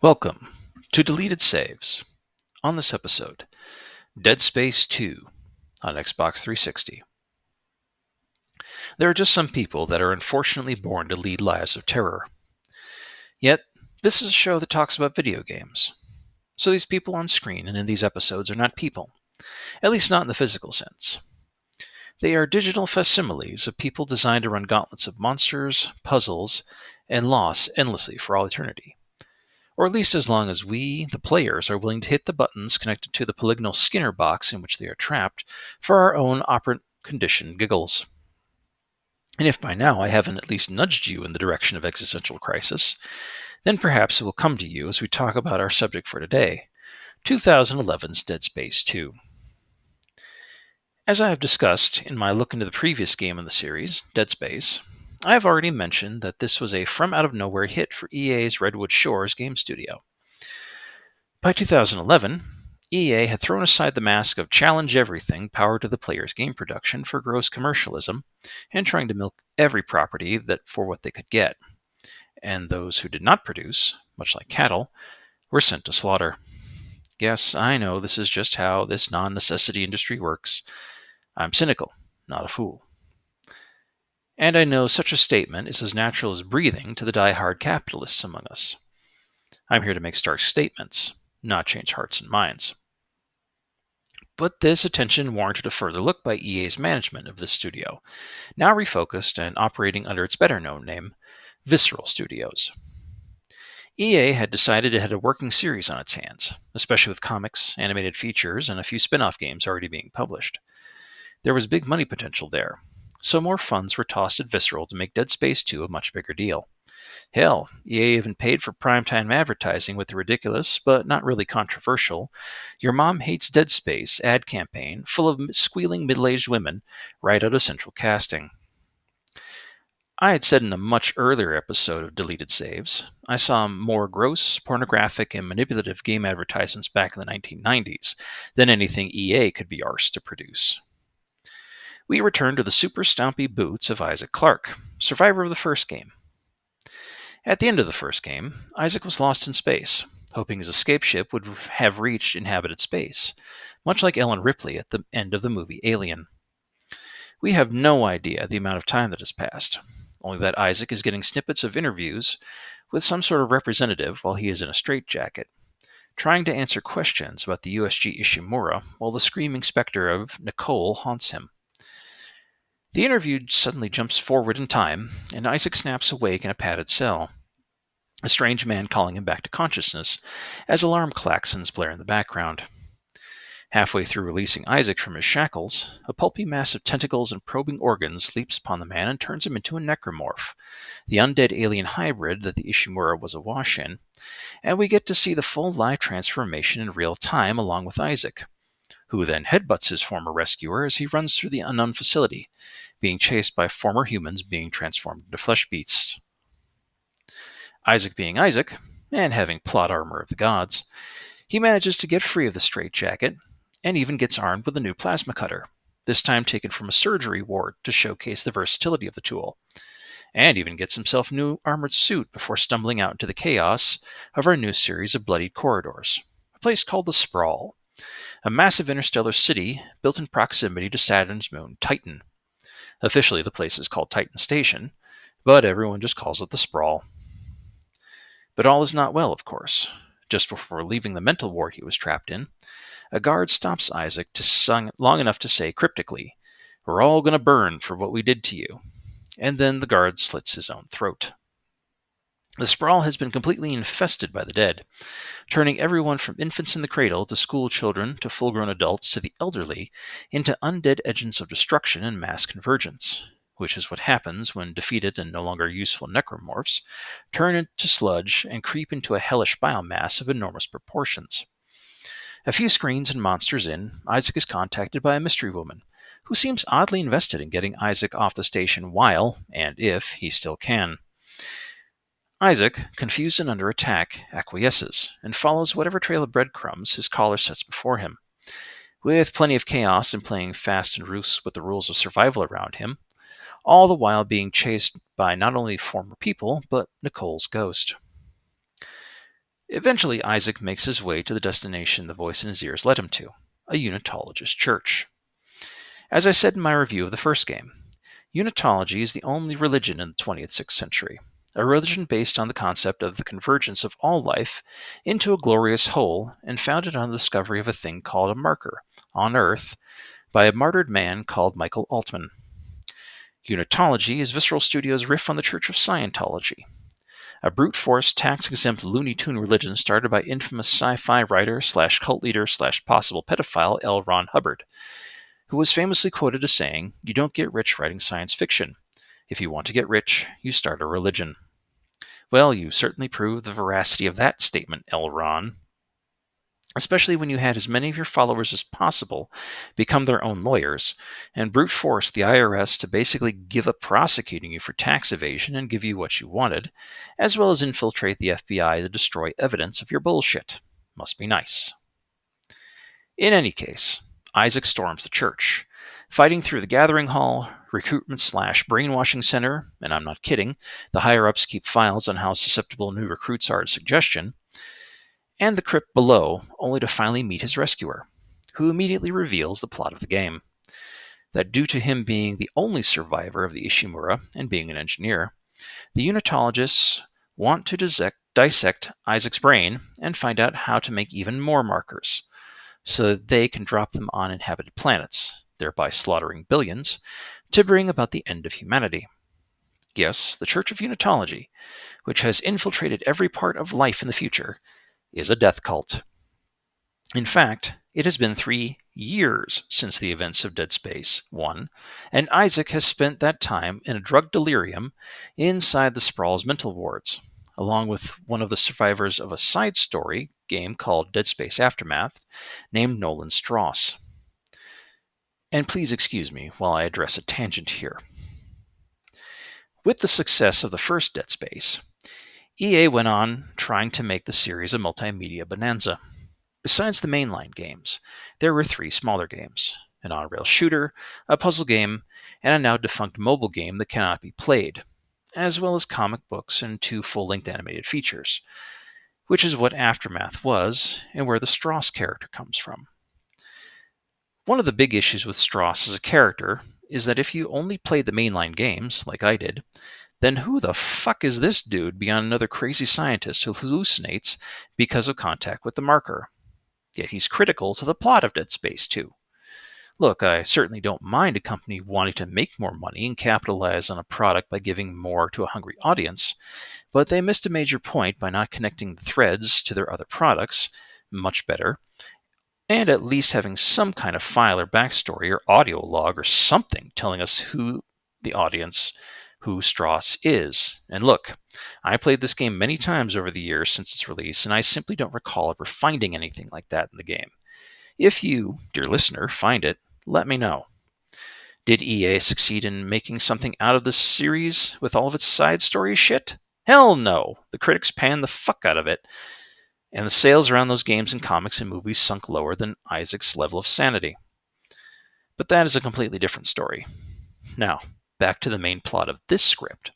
Welcome to Deleted Saves. On this episode, Dead Space 2 on Xbox 360. There are just some people that are unfortunately born to lead lives of terror. Yet, this is a show that talks about video games. So these people on screen and in these episodes are not people, at least not in the physical sense. They are digital facsimiles of people designed to run gauntlets of monsters, puzzles, and loss endlessly for all eternity. Or at least as long as we, the players, are willing to hit the buttons connected to the polygonal Skinner box in which they are trapped for our own operant condition giggles. And if by now I haven't at least nudged you in the direction of existential crisis, then perhaps it will come to you as we talk about our subject for today, 2011's Dead Space 2. As I have discussed in my look into the previous game in the series, Dead Space, I have already mentioned that this was a from-out-of-nowhere hit for EA's Redwood Shores game studio. By 2011, EA had thrown aside the mask of challenge everything power to the player's game production for gross commercialism and trying to milk every property that for what they could get. And those who did not produce, much like cattle, were sent to slaughter. Yes, I know this is just how this non-necessity industry works. I'm cynical, not a fool. And I know such a statement is as natural as breathing to the die-hard capitalists among us. I'm here to make stark statements, not change hearts and minds. But this attention warranted a further look by EA's management of this studio, now refocused and operating under its better-known name, Visceral Studios. EA had decided it had a working series on its hands, especially with comics, animated features, and a few spin-off games already being published. There was big money potential there, so more funds were tossed at Visceral to make Dead Space 2 a much bigger deal. Hell, EA even paid for primetime advertising with the ridiculous, but not really controversial, "Your Mom Hates Dead Space" ad campaign full of squealing middle-aged women right out of central casting. I had said in a much earlier episode of Deleted Saves, I saw more gross, pornographic, and manipulative game advertisements back in the 1990s than anything EA could be arsed to produce. We return to the super stompy boots of Isaac Clarke, survivor of the first game. At the end of the first game, Isaac was lost in space, hoping his escape ship would have reached inhabited space, much like Ellen Ripley at the end of the movie Alien. We have no idea the amount of time that has passed, only that Isaac is getting snippets of interviews with some sort of representative while he is in a straitjacket, trying to answer questions about the USG Ishimura while the screaming specter of Nicole haunts him. The interview suddenly jumps forward in time, and Isaac snaps awake in a padded cell, a strange man calling him back to consciousness as alarm klaxons blare in the background. Halfway through releasing Isaac from his shackles, a pulpy mass of tentacles and probing organs leaps upon the man and turns him into a necromorph, the undead alien hybrid that the Ishimura was awash in, and we get to see the full live transformation in real time along with Isaac, who then headbutts his former rescuer as he runs through the unknown facility, being chased by former humans being transformed into flesh beasts. Isaac being Isaac, and having plot armor of the gods, he manages to get free of the straitjacket, and even gets armed with a new plasma cutter, this time taken from a surgery ward to showcase the versatility of the tool, and even gets himself a new armored suit before stumbling out into the chaos of our new series of bloodied corridors, a place called the Sprawl, a massive interstellar city built in proximity to Saturn's moon Titan. Officially, the place is called Titan Station, but everyone just calls it the Sprawl. But all is not well, of course. Just before leaving the mental ward he was trapped in, a guard stops Isaac long enough to say cryptically, "We're all going to burn for what we did to you," and then the guard slits his own throat. The Sprawl has been completely infested by the dead, turning everyone from infants in the cradle to school children to full-grown adults to the elderly into undead agents of destruction and mass convergence, which is what happens when defeated and no longer useful necromorphs turn into sludge and creep into a hellish biomass of enormous proportions. A few screens and monsters in, Isaac is contacted by a mystery woman, who seems oddly invested in getting Isaac off the station while, and if, he still can. Isaac, confused and under attack, acquiesces, and follows whatever trail of breadcrumbs his caller sets before him. With plenty of chaos and playing fast and loose with the rules of survival around him, all the while being chased by not only former people, but Nicole's ghost. Eventually, Isaac makes his way to the destination the voice in his ears led him to, a Unitologist church. As I said in my review of the first game, Unitology is the only religion in the 20th century, a religion based on the concept of the convergence of all life into a glorious whole and founded on the discovery of a thing called a marker on Earth by a martyred man called Michael Altman. Unitology is Visceral Studios' riff on the Church of Scientology, a brute force, tax-exempt Looney Tune religion started by infamous sci-fi writer slash cult leader slash possible pedophile L. Ron Hubbard, who was famously quoted as saying, "You don't get rich writing science fiction. If you want to get rich, you start a religion." Well, you certainly proved the veracity of that statement, L. Ron. Especially when you had as many of your followers as possible become their own lawyers, and brute force the IRS to basically give up prosecuting you for tax evasion and give you what you wanted, as well as infiltrate the FBI to destroy evidence of your bullshit. Must be nice. In any case, Isaac storms the church, fighting through the gathering hall, recruitment / brainwashing center, and I'm not kidding, the higher-ups keep files on how susceptible new recruits are to suggestion, and the crypt below, only to finally meet his rescuer, who immediately reveals the plot of the game. That due to him being the only survivor of the Ishimura and being an engineer, the Unitologists want to dissect Isaac's brain and find out how to make even more markers, so that they can drop them on inhabited planets, thereby slaughtering billions, to bring about the end of humanity. Yes, the Church of Unitology, which has infiltrated every part of life in the future, is a death cult. In fact, it has been 3 years since the events of Dead Space 1, and Isaac has spent that time in a drug delirium inside the Sprawl's mental wards, along with one of the survivors of a side story game called Dead Space Aftermath, named Nolan Strauss. And please excuse me while I address a tangent here. With the success of the first Dead Space, EA went on trying to make the series a multimedia bonanza. Besides the mainline games, there were 3 smaller games, an on-rail shooter, a puzzle game, and a now-defunct mobile game that cannot be played, as well as comic books and 2 full-length animated features, which is what Aftermath was and where the Strauss character comes from. One of the big issues with Strauss as a character is that if you only played the mainline games, like I did, then who the fuck is this dude beyond another crazy scientist who hallucinates because of contact with the marker? Yet he's critical to the plot of Dead Space 2. Look, I certainly don't mind a company wanting to make more money and capitalize on a product by giving more to a hungry audience, but they missed a major point by not connecting the threads to their other products much better, and at least having some kind of file or backstory or audio log or something telling us who Strauss is. And look, I played this game many times over the years since its release, and I simply don't recall ever finding anything like that in the game. If you, dear listener, find it, let me know. Did EA succeed in making something out of this series with all of its side story shit? Hell no! The critics panned the fuck out of it, and the sales around those games and comics and movies sunk lower than Isaac's level of sanity. But that is a completely different story. Now, back to the main plot of this script.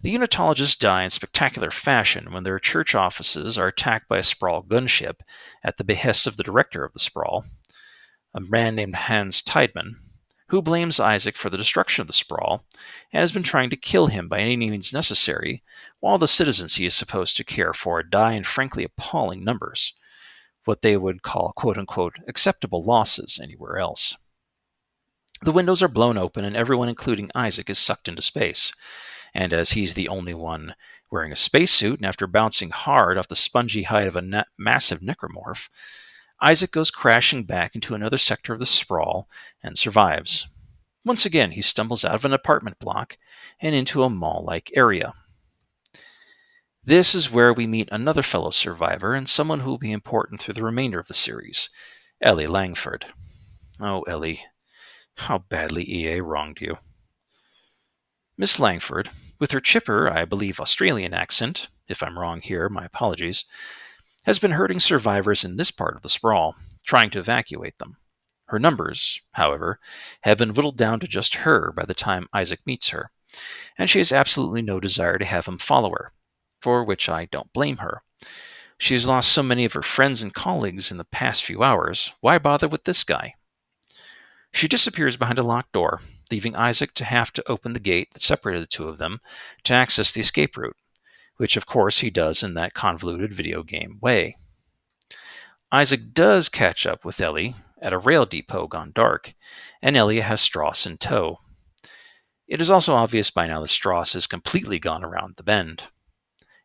The Unitologists die in spectacular fashion when their church offices are attacked by a Sprawl gunship at the behest of the director of the Sprawl, a man named Hans Tideman, who blames Isaac for the destruction of the Sprawl and has been trying to kill him by any means necessary, while the citizens he is supposed to care for die in frankly appalling numbers, what they would call quote-unquote acceptable losses anywhere else. The windows are blown open and everyone, including Isaac, is sucked into space. And as he's the only one wearing a spacesuit and after bouncing hard off the spongy hide of a massive necromorph, Isaac goes crashing back into another sector of the Sprawl and survives. Once again, he stumbles out of an apartment block and into a mall-like area. This is where we meet another fellow survivor and someone who will be important through the remainder of the series, Ellie Langford. Oh, Ellie. How badly EA wronged you. Miss Langford, with her chipper, I believe Australian accent, if I'm wrong here, my apologies, has been herding survivors in this part of the Sprawl, trying to evacuate them. Her numbers, however, have been whittled down to just her by the time Isaac meets her, and she has absolutely no desire to have him follow her, for which I don't blame her, She has lost so many of her friends and colleagues in the past few hours. Why bother with this guy? She disappears behind a locked door, leaving Isaac to have to open the gate that separated the two of them to access the escape route, which of course he does in that convoluted video game way. Isaac does catch up with Ellie at a rail depot gone dark, and Ellie has Strauss in tow. It is also obvious by now that Strauss has completely gone around the bend,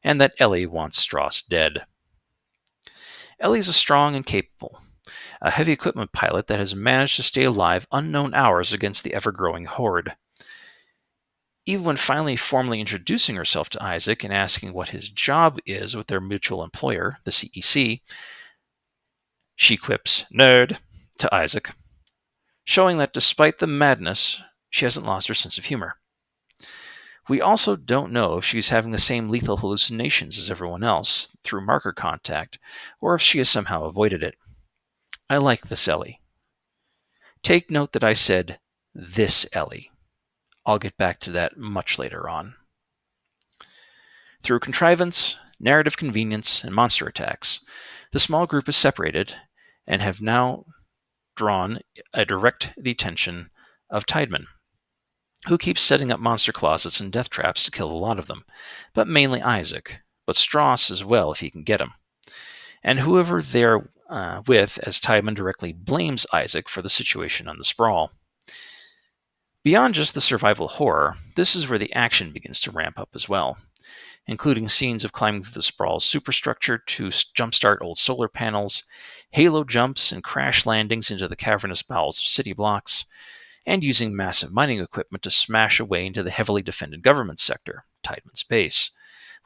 and that Ellie wants Strauss dead. Ellie is strong and capable, a heavy equipment pilot that has managed to stay alive unknown hours against the ever-growing horde. Even when finally formally introducing herself to Isaac and asking what his job is with their mutual employer, the CEC, she quips, "Nerd," to Isaac, showing that despite the madness, she hasn't lost her sense of humor. We also don't know if she's having the same lethal hallucinations as everyone else through marker contact, or if she has somehow avoided it. I like this Ellie. Take note that I said this Ellie. I'll get back to that much later on. Through contrivance, narrative convenience, and monster attacks, the small group is separated and have now drawn a direct attention of Tideman, who keeps setting up monster closets and death traps to kill a lot of them, but mainly Isaac, but Strauss as well if he can get him, and whoever they're with, as Tideman directly blames Isaac for the situation on the sprawl. Beyond just the survival horror, this is where the action begins to ramp up as well, including scenes of climbing through the sprawl's superstructure to jumpstart old solar panels, halo jumps and crash landings into the cavernous bowels of city blocks, and using massive mining equipment to smash away into the heavily defended government sector, Tideman's base,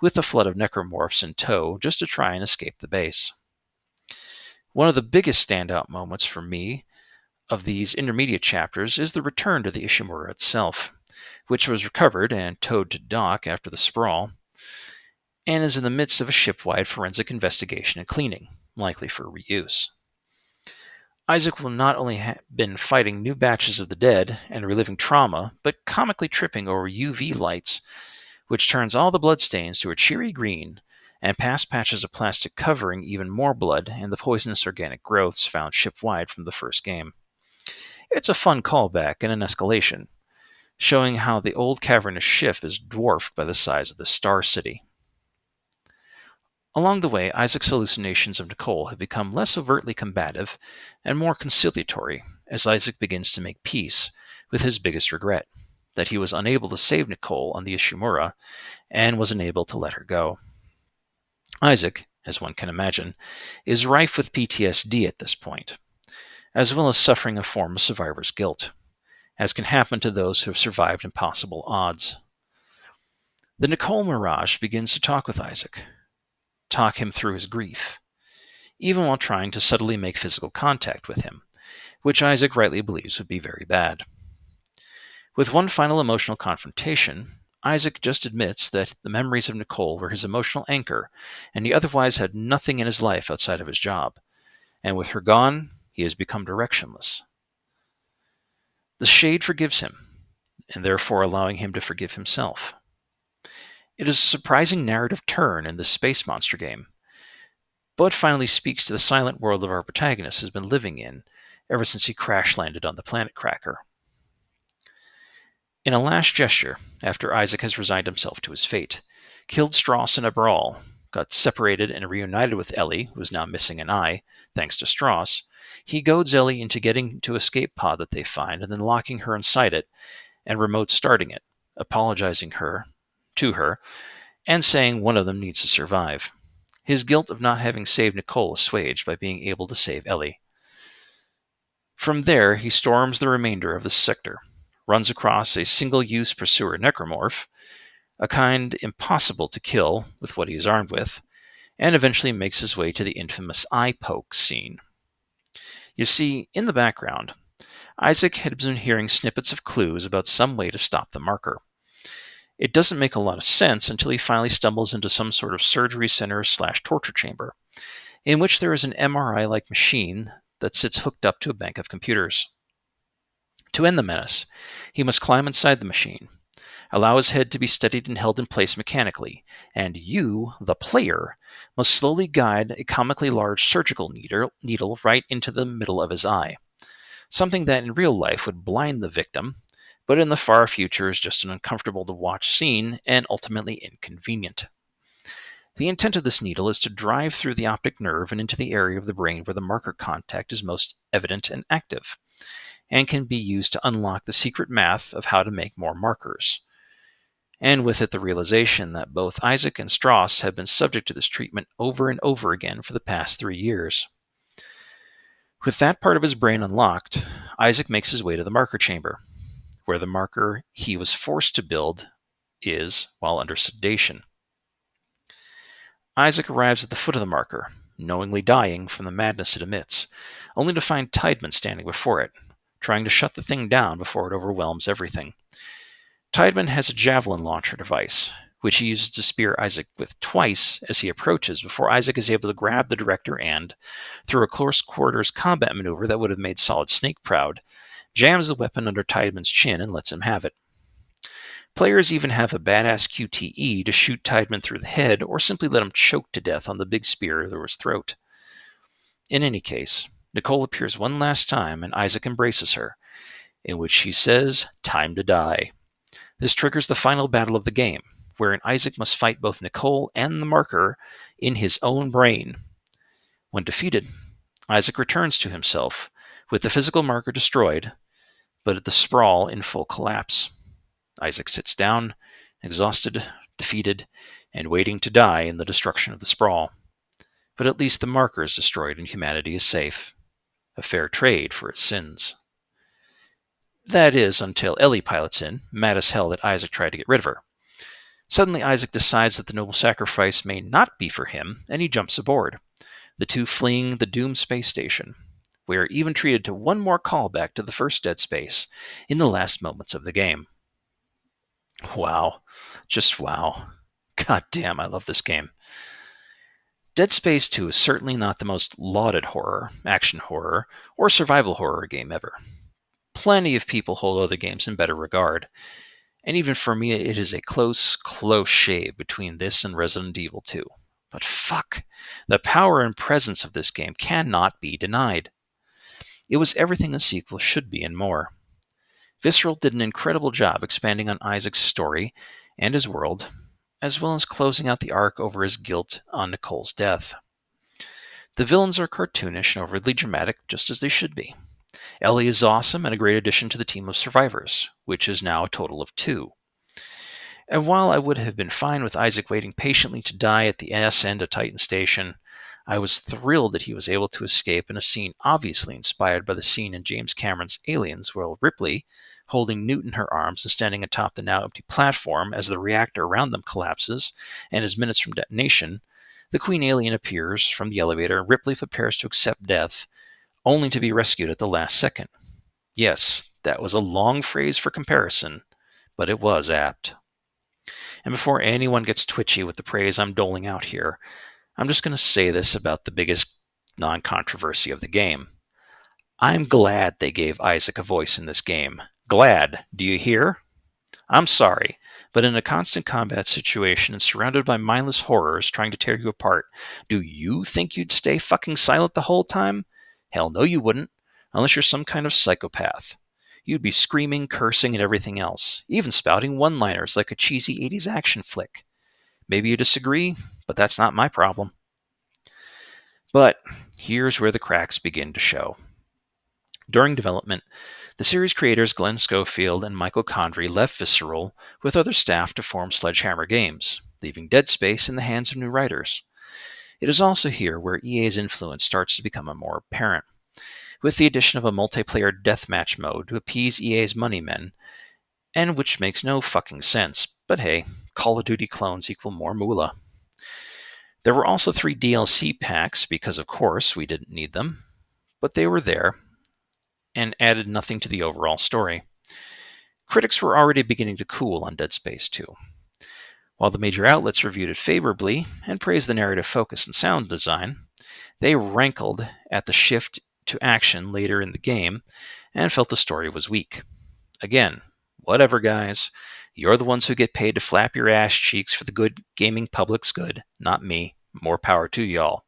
with a flood of necromorphs in tow just to try and escape the base. One of the biggest standout moments for me of these intermediate chapters is the return to the Ishimura itself, which was recovered and towed to dock after the sprawl, and is in the midst of a ship-wide forensic investigation and cleaning, likely for reuse. Isaac will not only have been fighting new batches of the dead and reliving trauma, but comically tripping over UV lights, which turns all the bloodstains to a cheery green, and past patches of plastic covering even more blood and the poisonous organic growths found ship-wide from the first game. It's a fun callback and an escalation, showing how the old cavernous ship is dwarfed by the size of the Star City. Along the way, Isaac's hallucinations of Nicole have become less overtly combative and more conciliatory as Isaac begins to make peace with his biggest regret, that he was unable to save Nicole on the Ishimura and was unable to let her go. Isaac, as one can imagine, is rife with PTSD at this point, as well as suffering a form of survivor's guilt, as can happen to those who have survived impossible odds. The Nicole Mirage begins to talk with Isaac, talk him through his grief, even while trying to subtly make physical contact with him, which Isaac rightly believes would be very bad. With one final emotional confrontation, Isaac just admits that the memories of Nicole were his emotional anchor, and he otherwise had nothing in his life outside of his job, and with her gone, he has become directionless. The Shade forgives him, and therefore allowing him to forgive himself. It is a surprising narrative turn in this space monster game, but finally speaks to the silent world of our protagonist has been living in ever since he crash-landed on the planet Cracker. In a last gesture, after Isaac has resigned himself to his fate, killed Strauss in a brawl, got separated and reunited with Ellie, who is now missing an eye, thanks to Strauss, he goads Ellie into getting to escape pod that they find and then locking her inside it and remote starting it, apologizing to her, and saying one of them needs to survive. His guilt of not having saved Nicole assuaged by being able to save Ellie. From there, he storms the remainder of the sector, runs across a single-use pursuer necromorph, a kind impossible to kill with what he is armed with, and eventually makes his way to the infamous eye poke scene. You see, in the background, Isaac had been hearing snippets of clues about some way to stop the marker. It doesn't make a lot of sense until he finally stumbles into some sort of surgery center / torture chamber, in which there is an MRI-like machine that sits hooked up to a bank of computers. To end the menace, he must climb inside the machine, Allow his head to be steadied and held in place mechanically, and you, the player, must slowly guide a comically large surgical needle right into the middle of his eye. Something that in real life would blind the victim, but in the far future is just an uncomfortable to watch scene and ultimately inconvenient. The intent of this needle is to drive through the optic nerve and into the area of the brain where the marker contact is most evident and active, and can be used to unlock the secret math of how to make more markers. And with it the realization that both Isaac and Strauss have been subject to this treatment over and over again for the past 3 years. With that part of his brain unlocked, Isaac makes his way to the marker chamber, where the marker he was forced to build is while under sedation. Isaac arrives at the foot of the marker, knowingly dying from the madness it emits, only to find Tideman standing before it, trying to shut the thing down before it overwhelms everything. Tideman has a javelin launcher device, which he uses to spear Isaac with twice as he approaches before Isaac is able to grab the director and, through a close quarters combat maneuver that would have made Solid Snake proud, jams the weapon under Tideman's chin and lets him have it. Players even have a badass QTE to shoot Tideman through the head or simply let him choke to death on the big spear through his throat. In any case, Nicole appears one last time and Isaac embraces her, in which she says, "Time to die." This triggers the final battle of the game, wherein Isaac must fight both Nicole and the marker in his own brain. When defeated, Isaac returns to himself, with the physical marker destroyed, but at the sprawl in full collapse. Isaac sits down, exhausted, defeated, and waiting to die in the destruction of the sprawl. But at least the marker is destroyed and humanity is safe. A fair trade for its sins. That is, until Ellie pilots in, mad as hell that Isaac tried to get rid of her. Suddenly Isaac decides that the noble sacrifice may not be for him, and he jumps aboard, the two fleeing the doomed space station. We are even treated to one more callback to the first Dead Space in the last moments of the game. Wow. Just wow. God damn, I love this game. Dead Space 2 is certainly not the most lauded horror, action horror, or survival horror game ever. Plenty of people hold other games in better regard, and even for me it is a close shave between this and Resident Evil 2. But fuck, the power and presence of this game cannot be denied. It was everything a sequel should be and more. Visceral did an incredible job expanding on Isaac's story and his world, as well as closing out the arc over his guilt on Nicole's death. The villains are cartoonish and overly dramatic, just as they should be. Ellie is awesome and a great addition to the team of survivors, which is now a total of 2. And while I would have been fine with Isaac waiting patiently to die at the ass end of Titan Station, I was thrilled that he was able to escape in a scene obviously inspired by the scene in James Cameron's Aliens, where Ripley, holding Newt in her arms and standing atop the now empty platform as the reactor around them collapses and is minutes from detonation, the Queen Alien appears from the elevator and Ripley prepares to accept death, only to be rescued at the last second. Yes, that was a long phrase for comparison, but it was apt. And before anyone gets twitchy with the praise I'm doling out here, I'm just going to say this about the biggest non-controversy of the game. I'm glad they gave Isaac a voice in this game. Glad. Do you hear? I'm sorry, but in a constant combat situation and surrounded by mindless horrors trying to tear you apart, do you think you'd stay fucking silent the whole time? Hell no you wouldn't, unless you're some kind of psychopath. You'd be screaming, cursing, and everything else, even spouting one-liners like a cheesy 80s action flick. Maybe you disagree, but that's not my problem. But here's where the cracks begin to show. During development, the series creators Glenn Schofield and Michael Condrey left Visceral with other staff to form Sledgehammer Games, leaving Dead Space in the hands of new writers. It is also here where EA's influence starts to become more apparent, with the addition of a multiplayer deathmatch mode to appease EA's money men, and which makes no fucking sense, but hey, Call of Duty clones equal more moolah. There were also 3 DLC packs because of course we didn't need them, but they were there, and added nothing to the overall story. Critics were already beginning to cool on Dead Space 2. While the major outlets reviewed it favorably and praised the narrative focus and sound design, they rankled at the shift to action later in the game and felt the story was weak. Again, whatever guys, You're the ones who get paid to flap your ass cheeks for the good gaming public's good, not me. More power to y'all.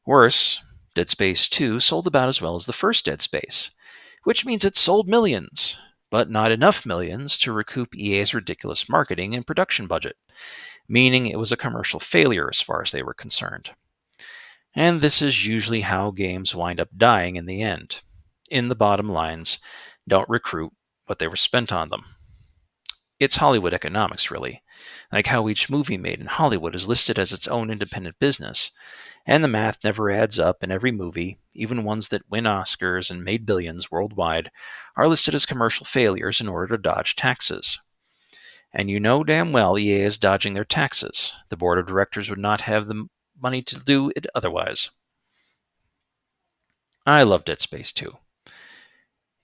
Worse, Dead Space 2 sold about as well as the first Dead Space, which means it sold millions, but not enough millions to recoup EA's ridiculous marketing and production budget, meaning it was a commercial failure as far as they were concerned. And this is usually how games wind up dying in the end. In the bottom lines, don't recruit what they were spent on them. It's Hollywood economics, really, like how each movie made in Hollywood is listed as its own independent business, and the math never adds up, and every movie, even ones that win Oscars and made billions worldwide, are listed as commercial failures in order to dodge taxes. And you know damn well EA is dodging their taxes. The board of directors would not have the money to do it otherwise. I love Dead Space 2.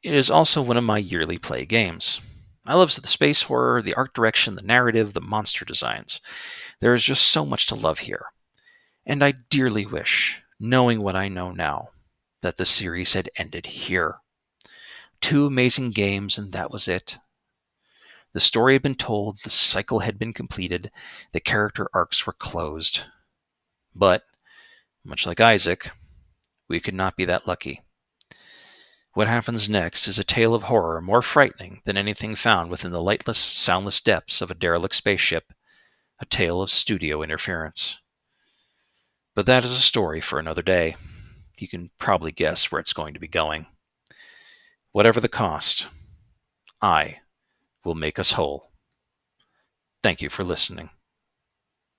It is also one of my yearly play games. I love the space horror, the art direction, the narrative, the monster designs. There is just so much to love here. And I dearly wish, knowing what I know now, that the series had ended here. 2 amazing games, and that was it. The story had been told, the cycle had been completed, the character arcs were closed. But, much like Isaac, we could not be that lucky. What happens next is a tale of horror more frightening than anything found within the lightless, soundless depths of a derelict spaceship, a tale of studio interference. But that is a story for another day. You can probably guess where it's going to be going. Whatever the cost, I will make us whole. Thank you for listening.